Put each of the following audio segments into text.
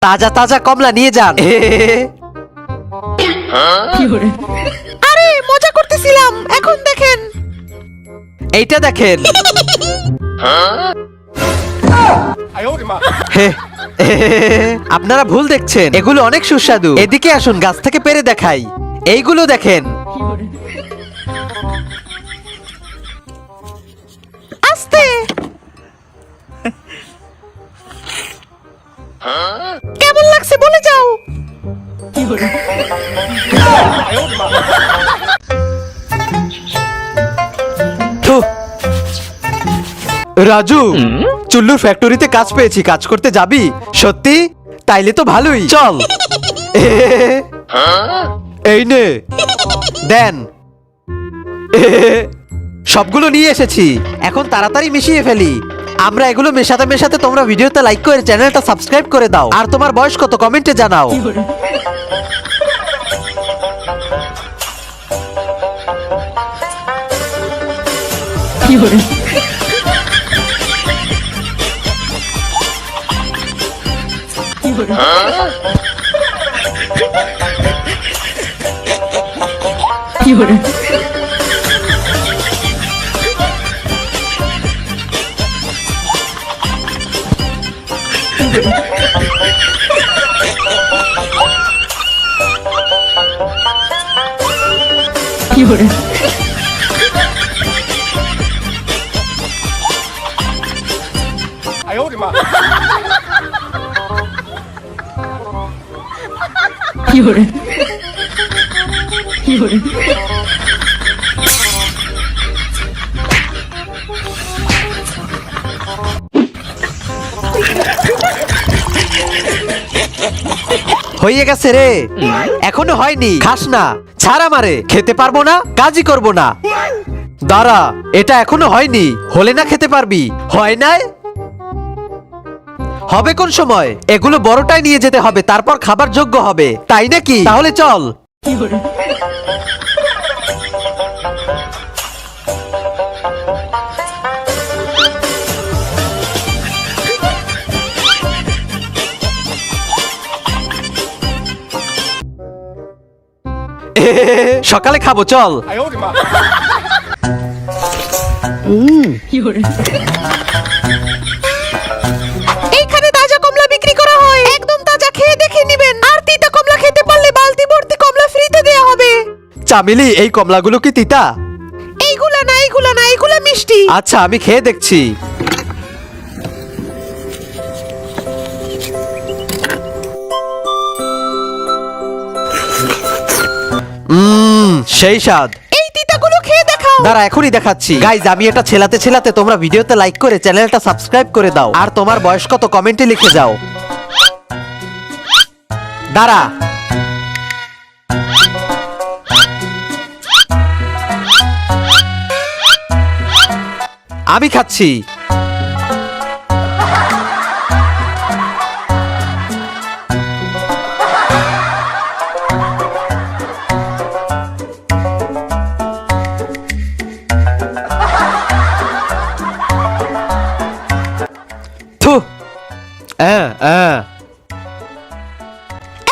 তাজা তাজা কমলা নিয়ে যান। আরে মজা করতেছিলাম, এখন দেখেন। এইটা দেখেন। আপনারা ভুল দেখছেন, এগুলো অনেক সুস্বাদু। এদিকে আসুন, গাছ থেকে পেরে দেখাই। এইগুলো দেখেন। আস্তে। কেমন লাগছে বলে যাও। থু। রাজু, চুল্লুর ফ্যাক্টরিতে কাজ পেয়েছি, কাজ করতে যাবি? সত্যি? তাইলে তো ভালোই, চল। এই নে, দেন। সবগুলো নিয়ে এসেছি, এখন তাড়াতাড়ি মিশিয়ে ফেলি। আমরা এগুলো মেশাতে মেশাতে তোমরা ভিডিওতে লাইক করে চ্যানেলটা সাবস্ক্রাইব করে দাও। আর তোমার বয়স কত কমেন্টে জানাও। হয়ে গেছে রে। এখনো হয়নি, খাস না, ছাড় আমারে। খেতে পারবো না, কাজই করব না। দাঁড়া, এটা এখনো হয়নি, হলে না খেতে পারবি। হয় নাই? হবে কোন সময়? এগুলো বড়টাই নিয়ে যেতে হবে, তারপর খাবার যোগ্য হবে, তাই নাকি? তাহলে চল। সকালে খাবো, চল। এইখানে তাজা কমলা বিক্রি করা হয়, একদম তাজা, খেয়ে দেখে নিবেন। আর তিতা কমলা খেতে পারলে বালতি ভর্তি কমলা ফ্রিতে দেয়া হবে। চামেলি, এই কমলাগুলো কি তিতা? এইগুলা না, এইগুলা না, এইগুলা মিষ্টি। আচ্ছা, আমি খেয়ে দেখছি। সেই স্বাদ। এই তিতাগুলো খেয়ে দেখাও। দাঁড়া, এখনই দেখাচ্ছি। গাইজ, আমি এটা ছেলাতে ছেলাতে তোমরা ভিডিওতে লাইক করে চ্যানেলটা সাবস্ক্রাইব করে দাও। আর তোমার বয়স কত কমেন্টে লিখে যাও। দাঁড়া। আমি খাচ্ছি। থু।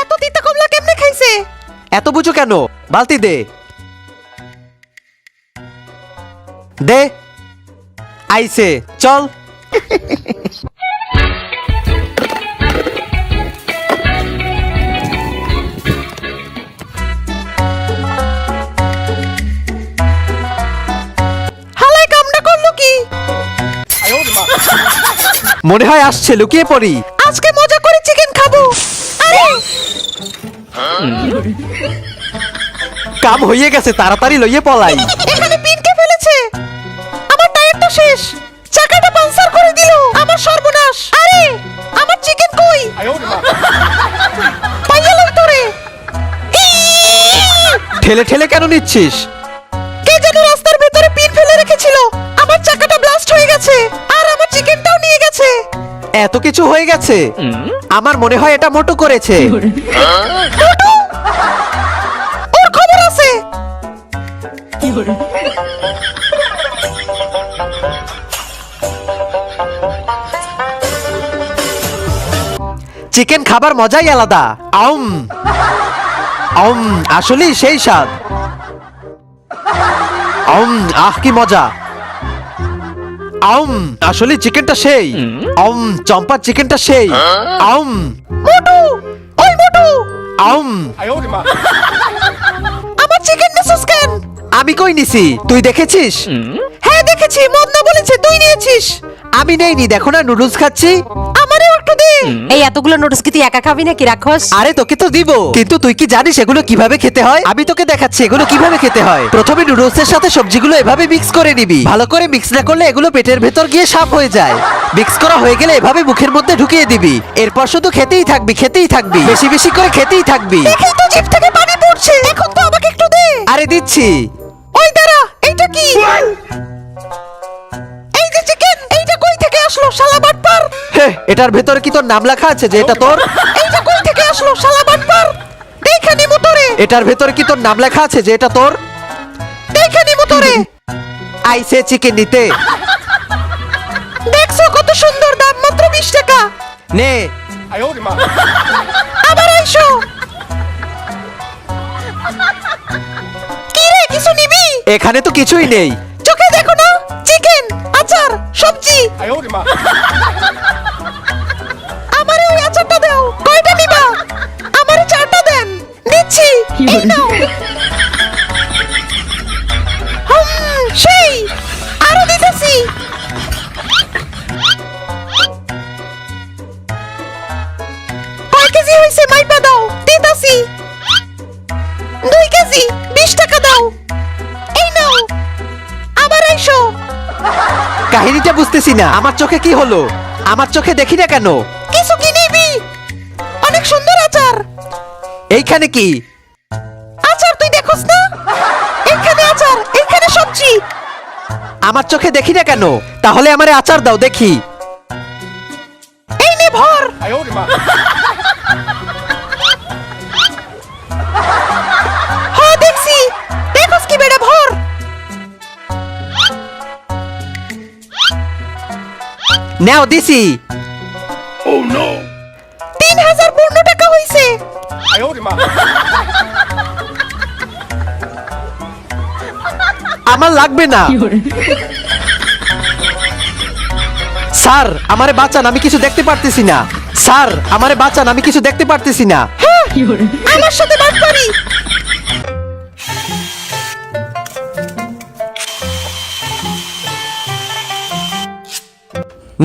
এত তিতা কমলা কেমনে খাইছে? এত বুঝো কেন? বালতি দে, দে। আইসে, চল। হালাই কামড়া করলো কি? মনে হয় আসছে, লুকিয়ে পড়ি। আজকে মজা করে চিকেন খাবো। আরে কাম হয়ে গেছে, তাড়াতাড়ি লইয়ে পলাই। এখানে পিনকে ফেলেছে। আমার টায়ারটা শেষ, চাকাটা পাঞ্চার করে দিল। আমার সর্বনাশ। আরে আমার চিকেন কই? পাইয়া লই তোরে। ঠেলে ঠেলে কেন নিচ্ছিস? কে যেন রাস্তার ভেতরে পিন ফেলে রেখেছিল। আমার চাকাটা ব্লাস্ট হয়ে গেছে, আর আমার চিকেনটাও নিয়ে গেছে। এত কিছু হয়ে গেছে। আমার মনে হয় এটা মোটু করেছে। মোটু? ওর খবর আছে। চিকেন খাবার মজাই আলাদা। আউম আউম, আসলেই সেই স্বাদ। আউম, আহ কি মজা। আউম, আসলে চিকেনটা সেই। আউম, চম্পার চিকেনটা সেই। আউম মোটু, ওই মোটু, আউম। আমার চিকেন নিছিস কেন? আমি কই নিছি, তুই দেখেছিস? হ্যাঁ দেখেছি, মদনা বলেছে তুই নিয়েছিস। আমি নেইনি, দেখো না নুডলস খাচ্ছি। আমারও একটু দে। এই এতগুলো নোটস কি তুই একা খাবি নাকি রাখস? আরে তোকে তো দিব, কিন্তু তুই কি জানিস এগুলো কিভাবে খেতে হয়? আমি তোকে দেখাচ্ছি এগুলো কিভাবে খেতে হয়। প্রথমে নুডলসের সাথে সবজিগুলো এভাবে মিক্স করে নিবি। ভালো করে মিক্স না করলে এগুলো পেটের ভেতর গিয়ে সাফ হয়ে যায়। মিক্স করা হয়ে গেলে এভাবে মুখের মধ্যে ঢুকিয়ে দিবি। এরপর শুধু খেতেই থাকবি, খেতেই থাকবি, বেশি বেশি করে খেতেই থাকবি। দেখেই তো জিভ থেকে পানি পড়ছে, এখন তো আমাকে একটু দে। আরে দিচ্ছি। ওই দাঁড়া, এইটা কি? এই যে চিকেন, এইটা কই থেকে আসলো শালা বাটপার? হে, এটার ভেতরে কি তোর নাম লেখা আছে যে এটা তোর? এইটা কই থেকে আসলো শালা বাটপার? দেখে নিমু তোরে, এটার ভেতরে কি তোর নাম লেখা আছে যে এটা তোর? দেখে নিমু তোরে। আইসে চিকেন নিতে। দেখছো কত সুন্দর, দাম মাত্র 20 টাকা। নে। আবার আইসো। কি রে, কিছু নিবি? এখানে তো কিছুই নেই। চোখে দেখো না, চিকেন, আচার, সবজি। আমারে ওই আচারটা দাও। কয়টা নিবা? আমারে 4টা দেন। নিচ্ছি, এই নাও। সেই আরো দিতেছি। কয় কেজি হইছে মাইপা দাও, দিতাছি। 2 কেজি, 20 টাকা দাও। এই নাও, আবার আইসো। কাহিনীটা বুঝতেছি না, আমার চোখে কি হলো? আমার চোখে দেখি না কেন? কিছু কি নিবি? অনেক সুন্দর আচার। এইখানে কি? আচার তুই দেখোস না? এখানে আচার, এখানে সবজি। আমার চোখে দেখি না কেন? তাহলে আমারে আচার দাও দেখি। এই নে ভর। হ্যাঁ দেখছি, দেখোস কি বেটা, ভর। নাও দিছি। 3015 টাকা হইছে। আমার লাগবে না। স্যার, আমারে বাঁচান, আমি কিছু দেখতে পারতেছি না। স্যার, আমারে বাঁচান, আমি কিছু দেখতে পারতেছি না। আমার সাথে বাটপারি।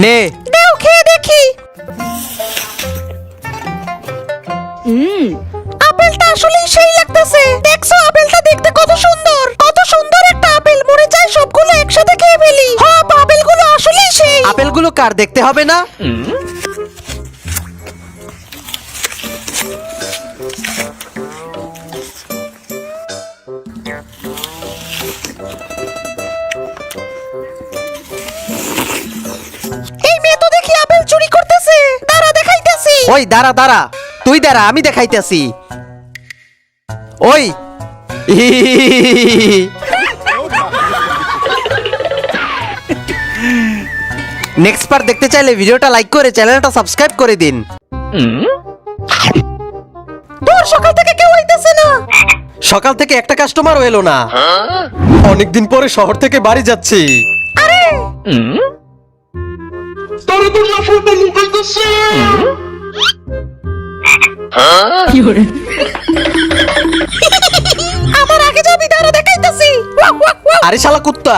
নে। দাও খেয়ে দেখি। আপেলটা আসলেই সেই লাগতেছে। দেখছো আপেলটা দেখতে কত সুন্দর, কত সুন্দর একটা আপেল। মনে চাই সবগুলো একসাথে খেয়ে ফেলি। হ্যাঁ, আপেলগুলো আসলেই সেই। আপেলগুলো কার দেখতে হবে না? এই মেয়ে তো দেখি আপেল চুরি করতেছে। দাঁড়া, দেখাইতেছি। ওই দাঁড়া দাঁড়া, তুই দাঁড়া, আমি দেখাইতেছি। ওই নেক্সট পার্ট দেখতে চাইলে ভিডিওটা লাইক করে চ্যানেলটা সাবস্ক্রাইব করে দিন। দূর, সকাল থেকে কেউ আইতেছে না। সকাল থেকে একটা কাস্টমারও এলো না। অনেকদিন পরে শহর থেকে বাড়ি যাচ্ছি। আরে আমার আগে যাবি, দাঁড়া দেখাইতেছি। Walk, walk, walk. আরে শালা কুত্তা,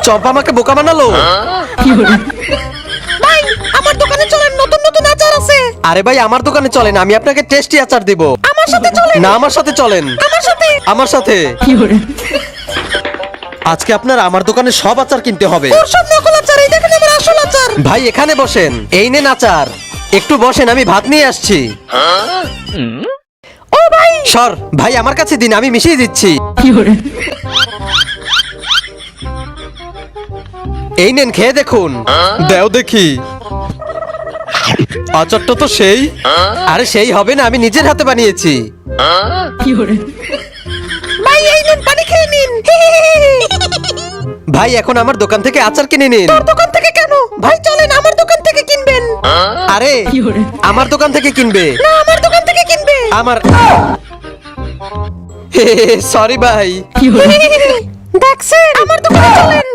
চম্পা আমাকে বোকা বানালো। ভাই, আমার দোকানে চলেন, নতুন নতুন আচার আছে। আরে ভাই, আমার দোকানে চলেন, আমি আপনাকে টেস্টি আচার দিব। আমার সাথে চলেন। না, আমার সাথে চলেন। আমার সাথে। আমার সাথে। আজকে আপনার আমার দোকানে সব আচার কিনতে হবে। ওর সব নকল আচার, এই দেখেন আমার আসল আচার। ভাই এখানে বসেন, এই নেন আচার। একটু বসেন, আমি ভাত নিয়ে আসছি। ও ভাই, সর ভাই, আমার কাছে দিন, আমি মিশিয়ে দিচ্ছি। এই নেন, খেয়ে দেখুন। দেও দেখি। আচারটা তো সেই। আরে সেই হবে না, আমি নিজের হাতে বানিয়েছি। ভাই এই নেন, পানি খেয়ে নিন। ভাই এখন আমার দোকান থেকে আচার কিনে নিন। তোর দোকান থেকে কেন? ভাই চলেন, আমার দোকান থেকে কিনবেন। আরে আমার দোকান থেকে কিনবে না আমার দোকান থেকে কিনবে। আমার সরি ভাই দেখছেন আমার দোকানে চলেন।